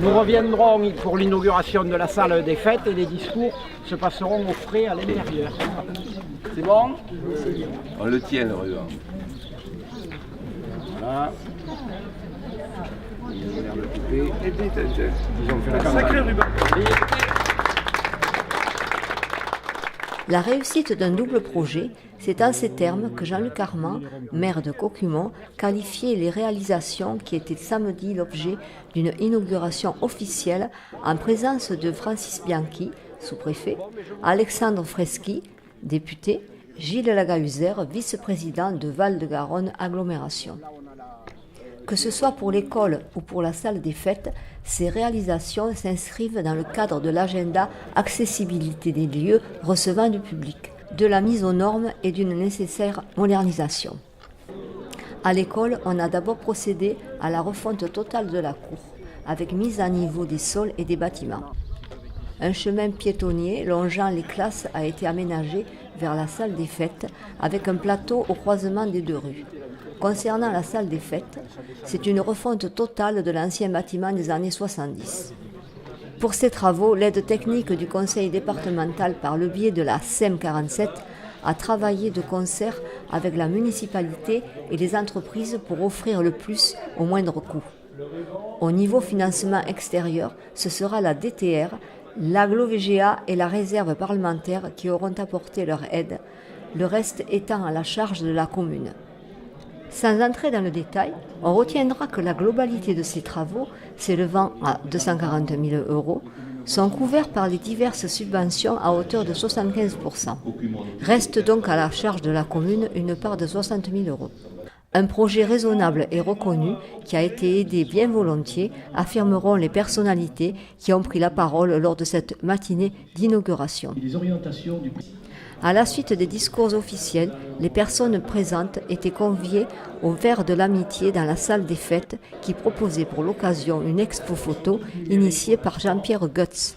Nous reviendrons pour l'inauguration de la salle des fêtes et les discours se passeront au frais à l'intérieur. C'est bon? On le tient le ruban. Voilà. Ils ont l'air de couper. Et puis, Ils ont fait la campagne. sacré ruban. La réussite d'un double projet, c'est en ces termes que Jean-Luc Armand, maire de Cocumont, qualifiait les réalisations qui étaient samedi l'objet d'une inauguration officielle en présence de Francis Bianchi, sous-préfet, Alexandre Freschi, député, Gilles Lagahuzer, vice-président de Val-de-Garonne Agglomération. Que ce soit pour l'école ou pour la salle des fêtes, ces réalisations s'inscrivent dans le cadre de l'agenda accessibilité des lieux recevant du public, de la mise aux normes et d'une nécessaire modernisation. À l'école, on a d'abord procédé à la refonte totale de la cour, avec mise à niveau des sols et des bâtiments. Un chemin piétonnier longeant les classes a été aménagé vers la salle des fêtes, avec un plateau au croisement des deux rues. Concernant la salle des fêtes, c'est une refonte totale de l'ancien bâtiment des années 70. Pour ces travaux, l'aide technique du conseil départemental par le biais de la SEM 47 a travaillé de concert avec la municipalité et les entreprises pour offrir le plus au moindre coût. Au niveau financement extérieur, ce sera la DTR, l'Aglo-VGA et la réserve parlementaire qui auront apporté leur aide, le reste étant à la charge de la commune. Sans entrer dans le détail, on retiendra que la globalité de ces travaux, s'élevant à 240 000 €, sont couverts par les diverses subventions à hauteur de 75%. Reste donc à la charge de la commune une part de 60 000 €. Un projet raisonnable et reconnu qui a été aidé bien volontiers, affirmeront les personnalités qui ont pris la parole lors de cette matinée d'inauguration. À la suite des discours officiels, les personnes présentes étaient conviées au verre de l'amitié dans la salle des fêtes qui proposait pour l'occasion une expo photo initiée par Jean-Pierre Goetz.